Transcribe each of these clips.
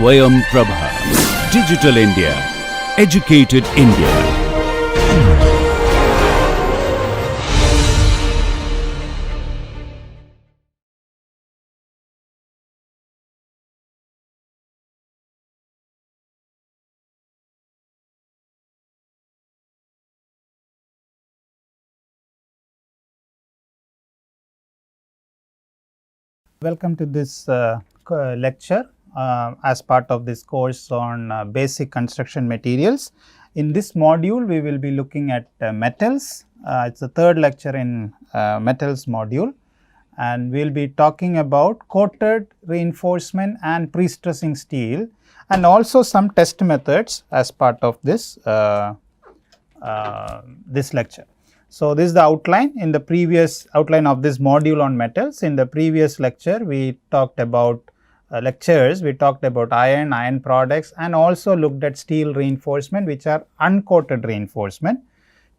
Swayam Prabha. Digital India. Educated India. Welcome to this lecture as part of this course on basic construction materials. In this module, we will be looking at metals. It's the third lecture in metals module, and we will be talking about coated reinforcement and pre-stressing steel, and also some test methods as part of this this lecture. So, this is the outline. In the previous outline of this module on metals, in the previous lecture we talked about we talked about iron products, and also looked at steel reinforcement, which are uncoated reinforcement.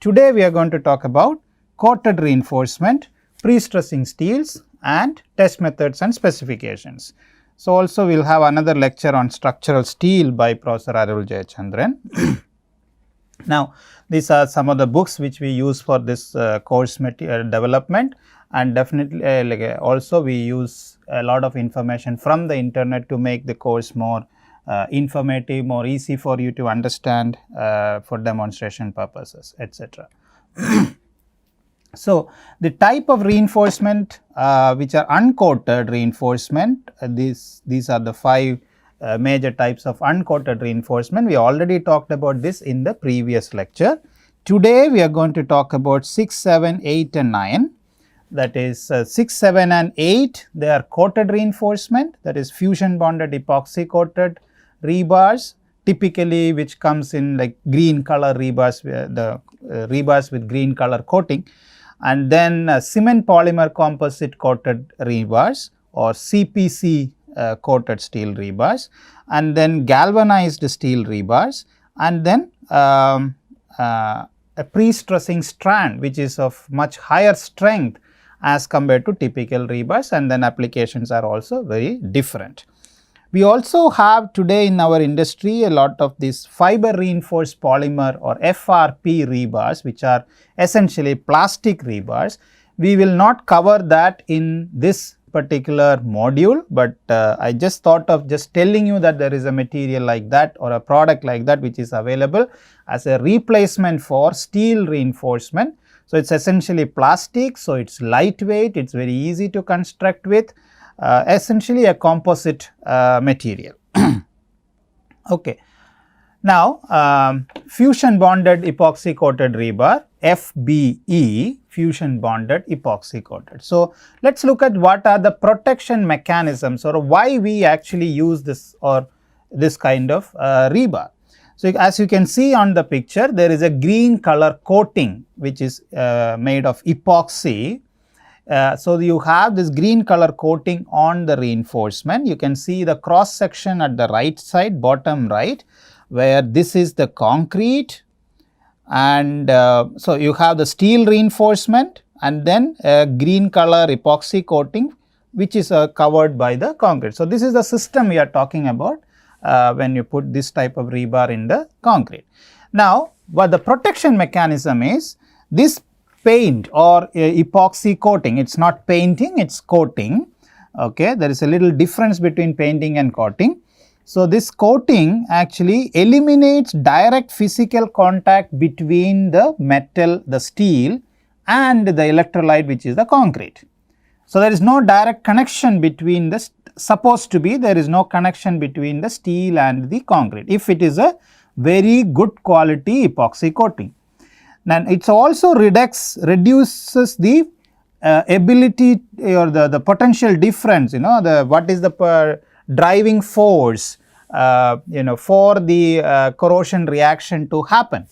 Today we are going to talk about coated reinforcement, pre-stressing steels, and test methods and specifications. So, also we will have another lecture on structural steel by Professor Arul Jayachandran. Now, these are some of the books which we use for this course development, and definitely also we use a lot of information from the internet to make the course more informative, more easy for you to understand for demonstration purposes, etc. So, the type of reinforcement which are uncoated reinforcement, these are the five major types of uncoated reinforcement. We already talked about this in the previous lecture. Today we are going to talk about 6, 7, 8 and 9. That is 6, 7 and 8, they are coated reinforcement, that is fusion bonded epoxy coated rebars, typically which comes in like green color rebars, the rebars with green color coating, and then cement polymer composite coated rebars or CPC coated steel rebars, and then galvanized steel rebars, and then a pre-stressing strand which is of much higher strength as compared to typical rebars, and then applications are also very different. We also have today in our industry a lot of these fiber reinforced polymer or FRP rebars, which are essentially plastic rebars. We will not cover that in this particular module, but I just thought of just telling you that there is a material like that or a product like that which is available as a replacement for steel reinforcement. So, it is essentially plastic, so it is lightweight, it is very easy to construct with, essentially a composite material. Okay. Now, fusion bonded epoxy coated rebar, FBE, fusion bonded epoxy coated. So, let us look at what are the protection mechanisms or why we actually use this or this kind of rebar. So, as you can see on the picture, there is a green color coating which is made of epoxy. So, you have this green color coating on the reinforcement. You can see the cross section at the right side, bottom right, where this is the concrete, and so you have the steel reinforcement and then a green color epoxy coating which is covered by the concrete. So, this is the system we are talking about when you put this type of rebar in the concrete. Now, what the protection mechanism is, this paint or epoxy coating, it is not painting, it is coating. Okay. There is a little difference between painting and coating. So, this coating actually eliminates direct physical contact between the metal, the steel, and the electrolyte, which is the concrete. So, there is no direct connection between the, supposed to be there is no connection between the steel and the concrete, if it is a very good quality epoxy coating. Then it also reduces the ability or the potential difference, what is the driving force for the corrosion reaction to happen.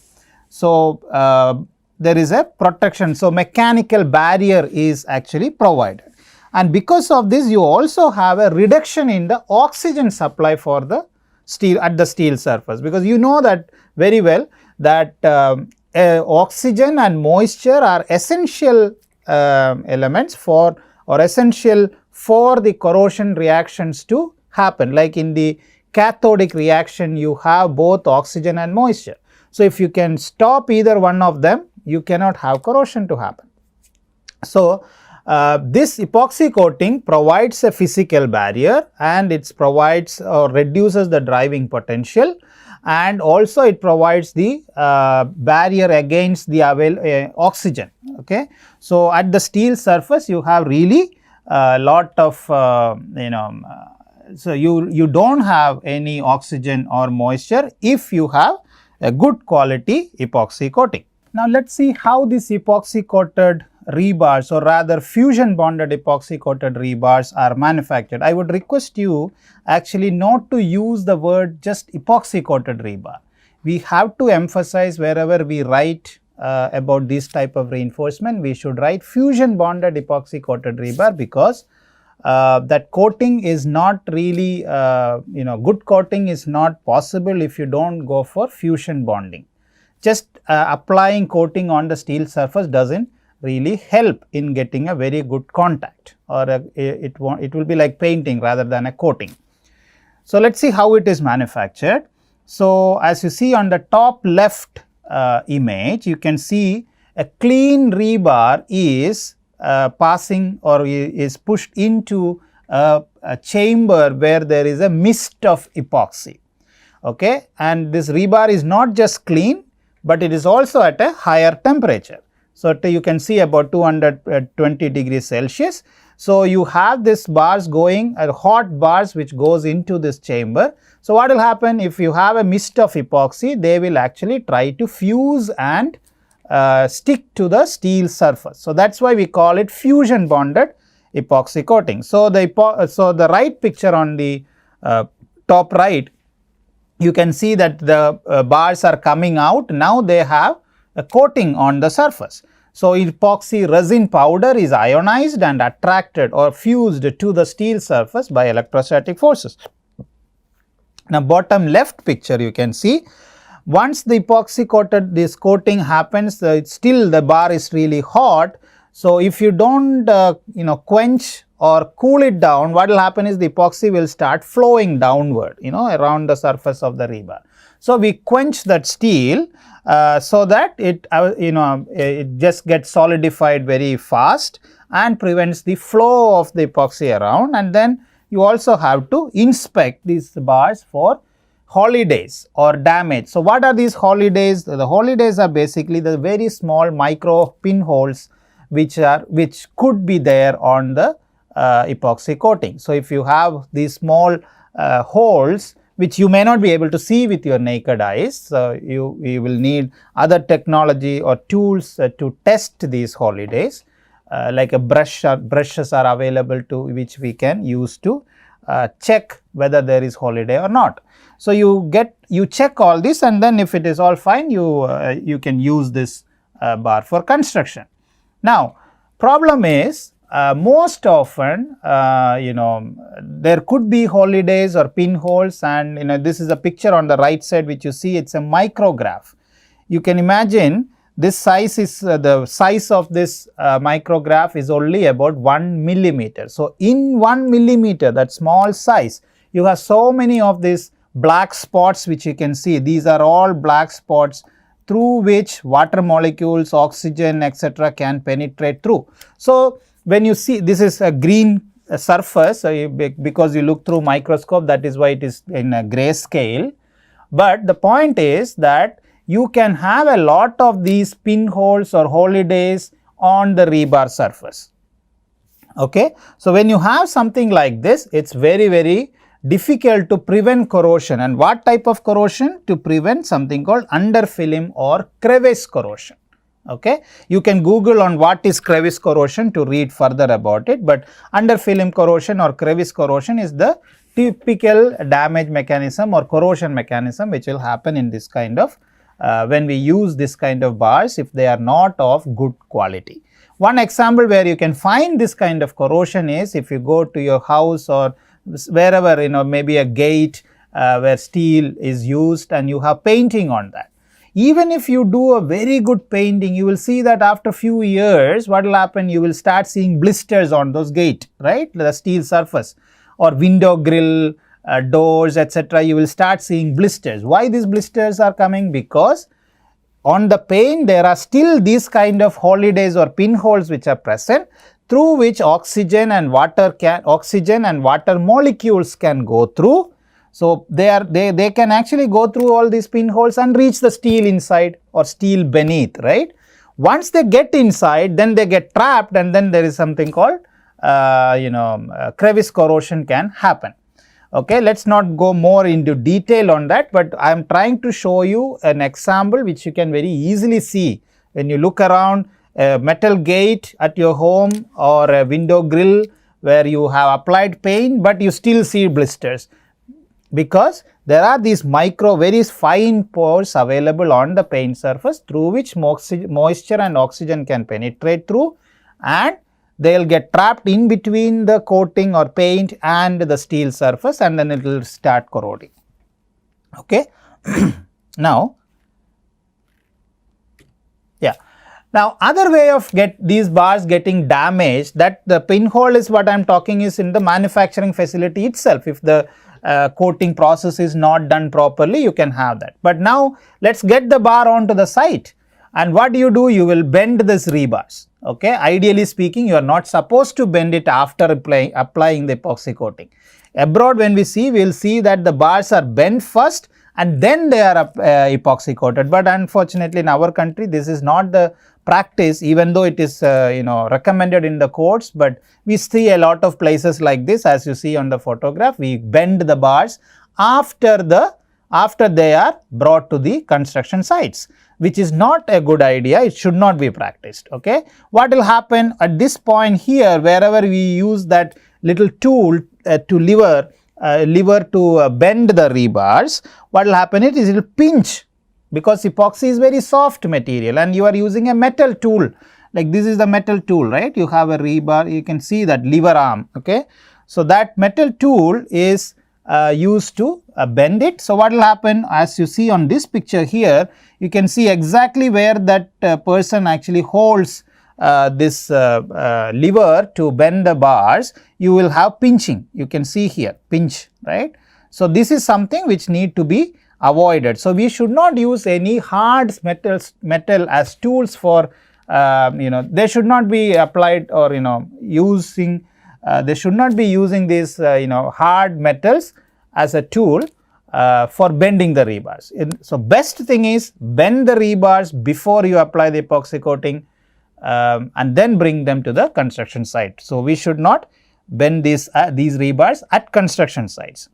So, there is a protection. So, mechanical barrier is actually provided, and because of this you also have a reduction in the oxygen supply for the steel at the steel surface, because you know that very well that oxygen and moisture are essential elements essential for the corrosion reactions to happen. Like in the cathodic reaction, you have both oxygen and moisture. So if you can stop either one of them, you cannot have corrosion to happen. So this epoxy coating provides a physical barrier, and it provides or reduces the driving potential, and also it provides the barrier against the oxygen. Okay. So at the steel surface you have really a lot of so you don't have any oxygen or moisture if you have a good quality epoxy coating. Now let us see how this epoxy coated rebars, or rather fusion bonded epoxy coated rebars, are manufactured. I would request you actually not to use the word just epoxy coated rebar. We have to emphasize wherever we write about this type of reinforcement, we should write fusion bonded epoxy coated rebar, because that coating is not really good coating is not possible if you don't go for fusion bonding. Just applying coating on the steel surface doesn't really help in getting a very good contact, or it will be like painting rather than a coating. So let us see how it is manufactured. So as you see on the top left image, you can see a clean rebar is passing or is pushed into a chamber where there is a mist of epoxy. Okay, and this rebar is not just clean, but it is also at a higher temperature. So you can see about 220 degrees Celsius. So you have this bars going, hot bars which goes into this chamber. So what will happen if you have a mist of epoxy? They will actually try to fuse and stick to the steel surface. So that's why we call it fusion bonded epoxy coating. So the right picture on the top right, you can see that the bars are coming out. Now they have a coating on the surface. So epoxy resin powder is ionized and attracted or fused to the steel surface by electrostatic forces. Now bottom left picture, you can see once the epoxy coated, this coating happens, still the bar is really hot. So if you don't quench or cool it down, what will happen is the epoxy will start flowing downward around the surface of the rebar. So we quench that steel so that it just gets solidified very fast and prevents the flow of the epoxy around. And then you also have to inspect these bars for holidays or damage. So what are these holidays? The holidays are basically the very small micro pinholes which could be there on the epoxy coating. So if you have these small holes which you may not be able to see with your naked eyes, so you will need other technology or tools to test these holidays, like a brushes are available to which we can use to check whether there is holiday or not. So you check all this, and then if it is all fine, you can use this bar for construction. Now problem is most often there could be holidays or pinholes, and this is a picture on the right side which you see, it's a micrograph. You can imagine this size is the size of this micrograph is only about 1 millimeter. So in 1 millimeter, that small size, you have so many of these black spots which you can see. These are all black spots through which water molecules, oxygen, etc. can penetrate through. So when you see, this is a green surface, because you look through microscope, that is why it is in a gray scale. But the point is that you can have a lot of these pinholes or holidays on the rebar surface. Okay. So when you have something like this, it's very, very difficult to prevent corrosion. And what type of corrosion? To prevent something called underfilm or crevice corrosion. Okay. You can Google on what is crevice corrosion to read further about it, but underfilm corrosion or crevice corrosion is the typical damage mechanism or corrosion mechanism which will happen in this kind of when we use this kind of bars if they are not of good quality. One example where you can find this kind of corrosion is if you go to your house or wherever maybe a gate where steel is used and you have painting on that. Even if you do a very good painting, you will see that after few years, what will happen? You will start seeing blisters on those gate, right? The steel surface or window grill doors, etc., you will start seeing blisters. Why these blisters are coming? Because on the paint there are still these kind of holidays or pinholes which are present, through which oxygen and water molecules can go through. So they can actually go through all these pinholes and reach the steel inside or steel beneath, right? Once they get inside, then they get trapped, and then there is something called crevice corrosion can happen. Okay, let's not go more into detail on that, but I am trying to show you an example which you can very easily see when you look around a metal gate at your home or a window grill where you have applied paint, but you still see blisters, because there are these very fine pores available on the paint surface through which moisture and oxygen can penetrate through, and they will get trapped in between the coating or paint and the steel surface, and then it will start corroding. Okay. Now other way of these bars getting damaged, that the pinhole is what I am talking is in the manufacturing facility itself. If the coating process is not done properly, you can have that. But now let's get the bar onto the site, and what do? You will bend this rebars. Okay, ideally speaking, you are not supposed to bend it after applying the epoxy coating. Abroad, when we will see that the bars are bent first and then they are epoxy coated, but unfortunately in our country this is not the practice, even though it is recommended in the codes, but we see a lot of places like this. As you see on the photograph, we bend the bars after they are brought to the construction sites, which is not a good idea. It should not be practiced. Okay, what will happen at this point here, wherever we use that little tool to lever to bend the rebars, what will happen is it will pinch, because epoxy is very soft material and you are using a metal tool. Like this is the metal tool, right? You have a rebar, you can see that lever arm. Okay, so that metal tool is used to bend it. So what will happen, as you see on this picture here, you can see exactly where that person actually holds this lever to bend the bars. You will have pinching. You can see here pinch, right? So this is something which need to be avoided. So we should not use any hard metal as tools for they should not be applied or using. They should not be using these hard metals as a tool for bending the rebars. So best thing is bend the rebars before you apply the epoxy coating and then bring them to the construction site. So we should not bend these rebars at construction sites.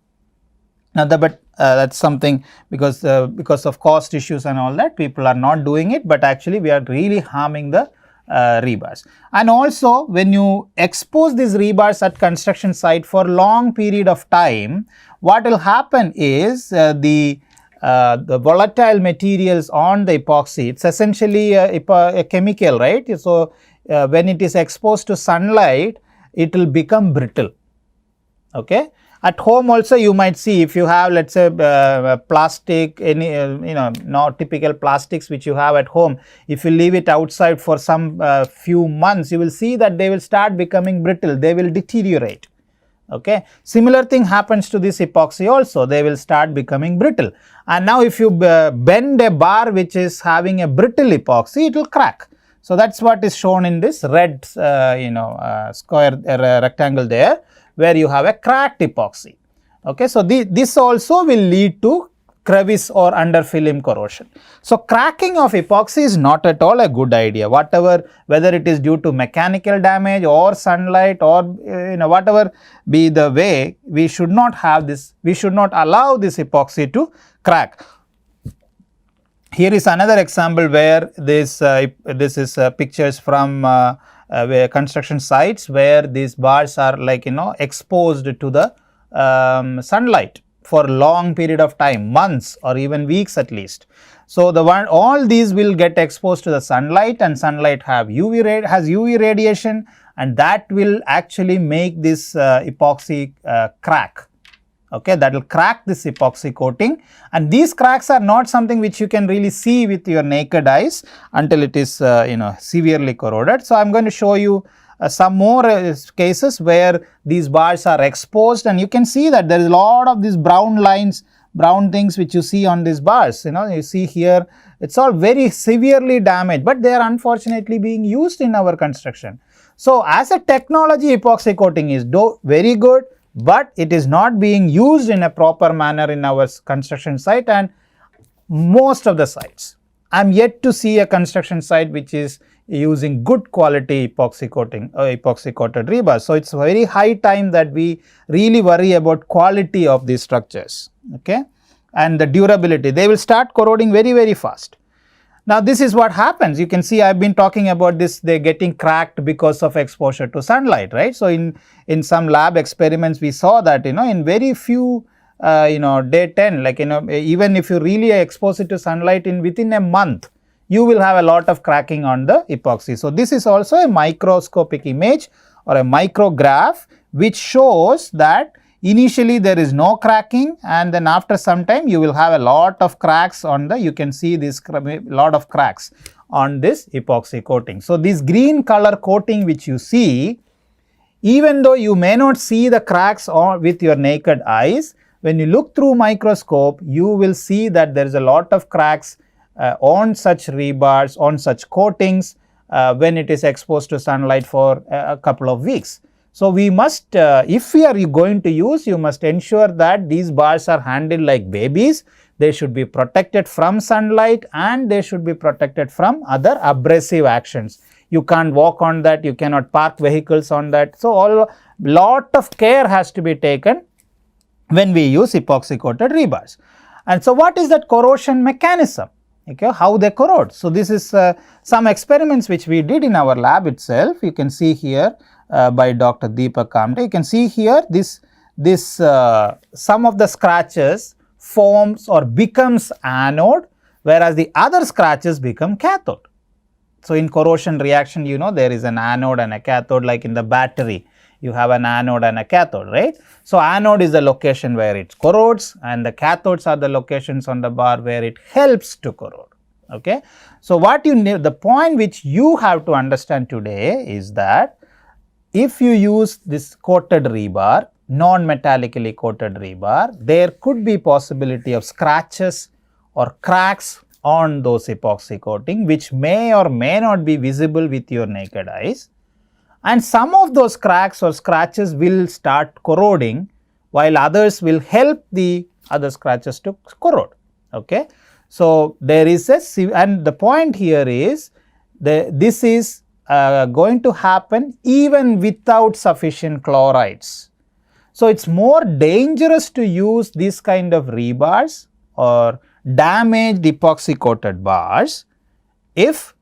Now that's something because of cost issues and all that, people are not doing it, but actually we are really harming the rebars. And also when you expose these rebars at construction site for long period of time, what will happen is the volatile materials on the epoxy, it's essentially a chemical, right? So when it is exposed to sunlight, it will become brittle. Okay. At home also you might see, if you have, let's say plastic, any not typical plastics which you have at home, if you leave it outside for some few months, you will see that they will start becoming brittle, they will deteriorate. Okay, similar thing happens to this epoxy also, they will start becoming brittle. And now if you bend a bar which is having a brittle epoxy, it will crack. So that's what is shown in this red square rectangle there, where you have a cracked epoxy. Okay, so this also will lead to crevice or under film corrosion. So cracking of epoxy is not at all a good idea, whether it is due to mechanical damage or sunlight or whatever be the way, we should not have this, we should not allow this epoxy to crack. Here is another example where this is pictures from where construction sites where these bars are exposed to the sunlight for a long period of time, months or even weeks at least. So all these will get exposed to the sunlight, and sunlight has UV radiation, and that will actually make this epoxy crack. Okay, that will crack this epoxy coating, and these cracks are not something which you can really see with your naked eyes until it is severely corroded. So I am going to show you some more cases where these bars are exposed, and you can see that there is a lot of these brown lines, brown things which you see on these bars. You see here, it's all very severely damaged, but they are unfortunately being used in our construction. So as a technology, epoxy coating is very good, but it is not being used in a proper manner in our construction site, and most of the sites. I am yet to see a construction site which is using good quality epoxy coating or epoxy coated rebar. So it's very high time that we really worry about quality of these structures, okay, and the durability. They will start corroding very, very fast. Now this is what happens. You can see I've been talking about this, they're getting cracked because of exposure to sunlight, right? So in some lab experiments we saw that, in very few day 10, like, even if you really expose it to sunlight within a month, you will have a lot of cracking on the epoxy. So this is also a microscopic image or a micrograph which shows that initially there is no cracking, and then after some time you will have a lot of cracks on you can see this lot of cracks on this epoxy coating. So this green color coating which you see, even though you may not see the cracks with your naked eyes, when you look through microscope, you will see that there is a lot of cracks on such rebars, on such coatings when it is exposed to sunlight for a couple of weeks. So we must, if we are going to use, you must ensure that these bars are handled like babies. They should be protected from sunlight, and they should be protected from other abrasive actions. You can't walk on that, you cannot park vehicles on that. So lot of care has to be taken when we use epoxy coated rebars. And so what is that corrosion mechanism? Okay, how they corrode. So this is some experiments which we did in our lab itself. You can see here by Dr. Deepak Kamte. You can see here this some of the scratches forms or becomes anode, whereas the other scratches become cathode. So in corrosion reaction, there is an anode and a cathode, like in the battery. You have an anode and a cathode, right? So anode is the location where it corrodes, and the cathodes are the locations on the bar where it helps to corrode, okay? So what the point which you have to understand today is that if you use this coated rebar, non-metallically coated rebar, there could be possibility of scratches or cracks on those epoxy coating which may or may not be visible with your naked eyes. And some of those cracks or scratches will start corroding, while others will help the other scratches to corrode, okay. So there is and the point here is this is going to happen even without sufficient chlorides. So it's more dangerous to use this kind of rebars or damaged epoxy coated bars if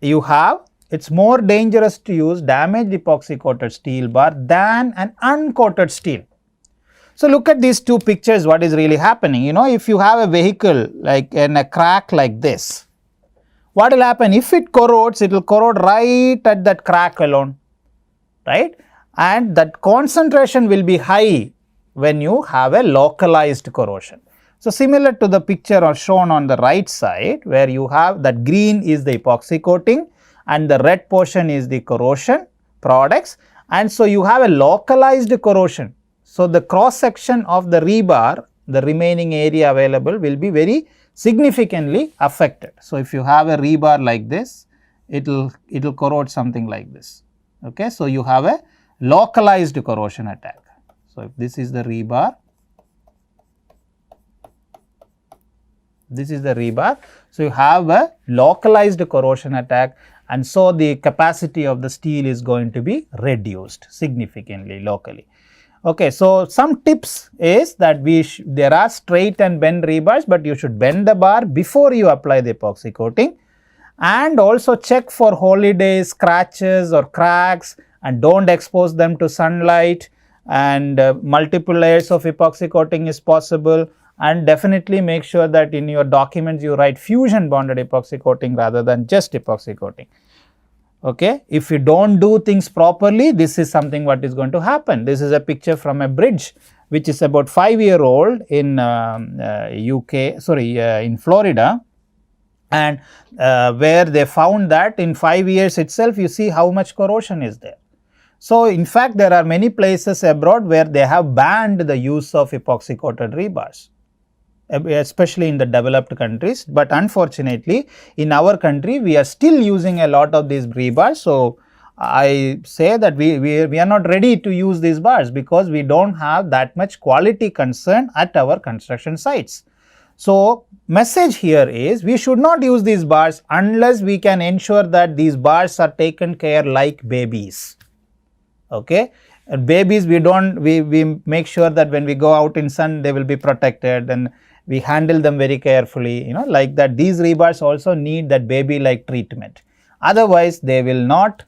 you have. It's more dangerous to use damaged epoxy coated steel bar than an uncoated steel. So look at these two pictures, what is really happening. If you have a vehicle like in a crack like this, what will happen? If it corrodes, it will corrode right at that crack alone, right? And that concentration will be high when you have a localized corrosion. So similar to the picture shown on the right side, where you have that green is the epoxy coating and the red portion is the corrosion products, and so you have a localized corrosion. So the cross section of the rebar, the remaining area available, will be very significantly affected. So if you have a rebar like this, it will corrode something like this, okay. So you have a localized corrosion attack. So if this is the rebar, this is the rebar, so you have a localized corrosion attack, and so the capacity of the steel is going to be reduced significantly locally. Okay, so some tips is that there are straight and bend rebars, but you should bend the bar before you apply the epoxy coating, and also check for holidays, scratches or cracks, and don't expose them to sunlight, and multiple layers of epoxy coating is possible, and definitely make sure that in your documents you write fusion bonded epoxy coating rather than just epoxy coating. Okay, if you don't do things properly, this is something what is going to happen. This is a picture from a bridge which is about 5-year-old in in Florida, and where they found that in 5 years itself, you see how much corrosion is there. So in fact, there are many places abroad where they have banned the use of epoxy coated rebars, especially in the developed countries. But unfortunately, in our country, we are still using a lot of these rebars. So I say that we are not ready to use these bars because we don't have that much quality concern at our construction sites. So message here is we should not use these bars unless we can ensure that these bars are taken care like babies. Okay, and babies, we make sure that when we go out in sun, they will be protected and we handle them very carefully, like that. These rebars also need that baby like treatment. Otherwise, they will not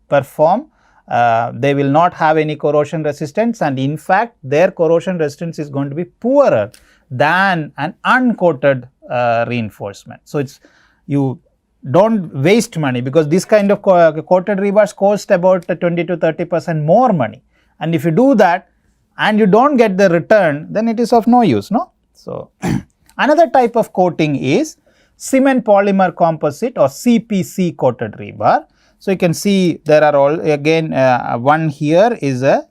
perform, they will not have any corrosion resistance, and in fact, their corrosion resistance is going to be poorer than an uncoated reinforcement. So you don't waste money, because this kind of coated rebars cost about 20 to 30% more money, and if you do that and you don't get the return, then it is of no use, no? So another type of coating is cement polymer composite or CPC coated rebar. So you can see there are all, again one here is a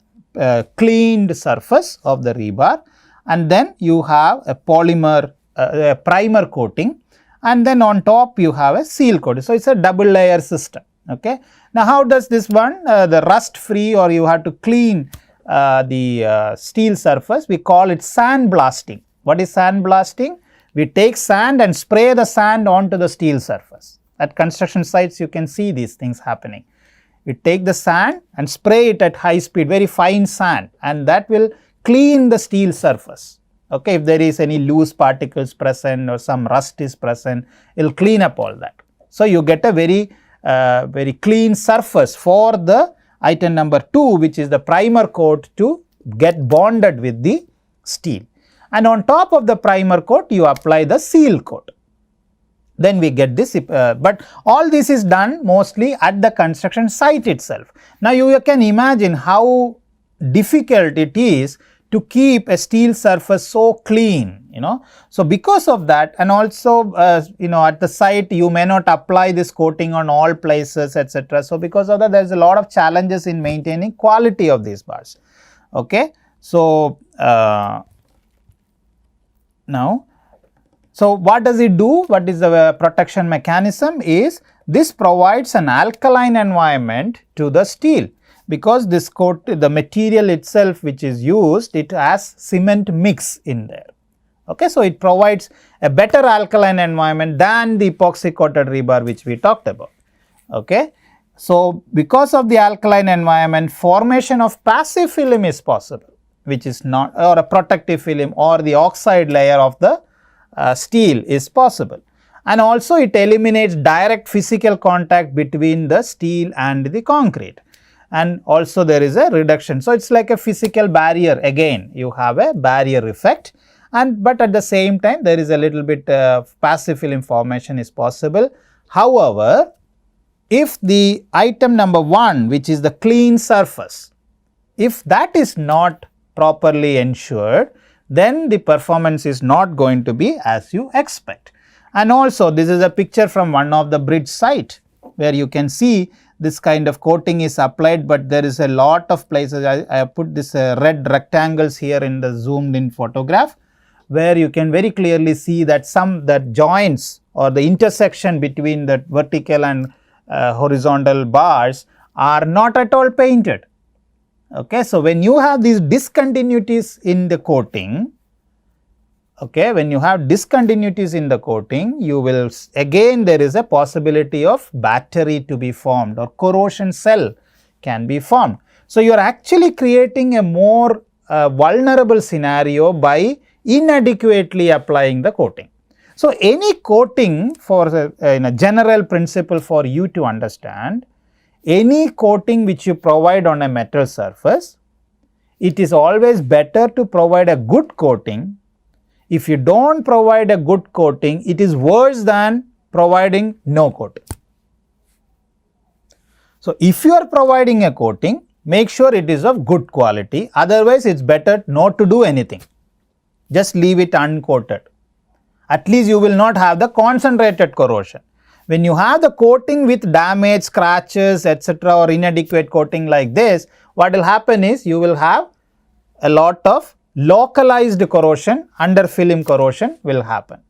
cleaned surface of the rebar, and then you have a polymer a primer coating, and then on top you have a seal coating. So it's a double layer system. Okay. Now how does this one, the rust free, or you have to clean the steel surface, we call it sand blasting. What is sand blasting? We take sand and spray the sand onto the steel surface. At construction sites you can see these things happening. You take the sand and spray it at high speed, very fine sand, and that will clean the steel surface. Okay, if there is any loose particles present or some rust is present, it will clean up all that. So you get a very clean surface for the item number 2, which is the primer coat, to get bonded with the steel. And on top of the primer coat, you apply the seal coat. Then we get this, but all this is done mostly at the construction site itself. Now you can imagine how difficult it is to keep a steel surface so clean, So because of that, and also at the site you may not apply this coating on all places, etc. So because of that, there is a lot of challenges in maintaining quality of these bars. Okay, so now, so what does it do? What is the protection mechanism? Is this provides an alkaline environment to the steel, because this coat, the material itself which is used, it has cement mix in there. Okay, so it provides a better alkaline environment than the epoxy coated rebar which we talked about. Okay, so because of the alkaline environment, formation of passive film is possible, which is not, or a protective film, or the oxide layer of the steel is possible. And also it eliminates direct physical contact between the steel and the concrete. And also there is a reduction. So it's like a physical barrier. Again, you have a barrier effect, but at the same time there is a little bit passive film formation is possible. However, if the item number 1, which is the clean surface, if that is not properly ensured, then the performance is not going to be as you expect. And also this is a picture from one of the bridge site, where you can see this kind of coating is applied, but there is a lot of places. I have put this red rectangles here in the zoomed in photograph, where you can very clearly see that the joints or the intersection between the vertical and horizontal bars are not at all painted. Okay, so when you have these discontinuities in the coating, when you have discontinuities in the coating, you will, again there is a possibility of battery to be formed, or corrosion cell can be formed. So you are actually creating a more vulnerable scenario by inadequately applying the coating. So any coating, for in a general principle for you to understand, any coating which you provide on a metal surface, it is always better to provide a good coating. If you don't provide a good coating, it is worse than providing no coating. So if you are providing a coating, make sure it is of good quality. Otherwise, it's better not to do anything. Just leave it uncoated. At least you will not have the concentrated corrosion. When you have the coating with damage, scratches, etc., or inadequate coating like this, what will happen is you will have a lot of localized corrosion, under film corrosion will happen.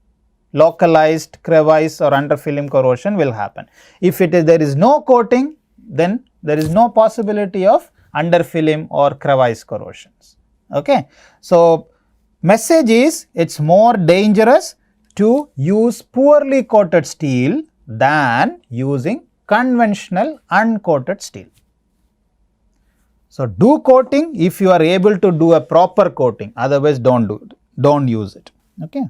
Localized crevice or under film corrosion will happen. If there is no coating, then there is no possibility of under film or crevice corrosions. Okay. So, message is it's more dangerous to use poorly coated steel than using conventional uncoated steel. So, do coating if you are able to do a proper coating, otherwise don't use it. Okay.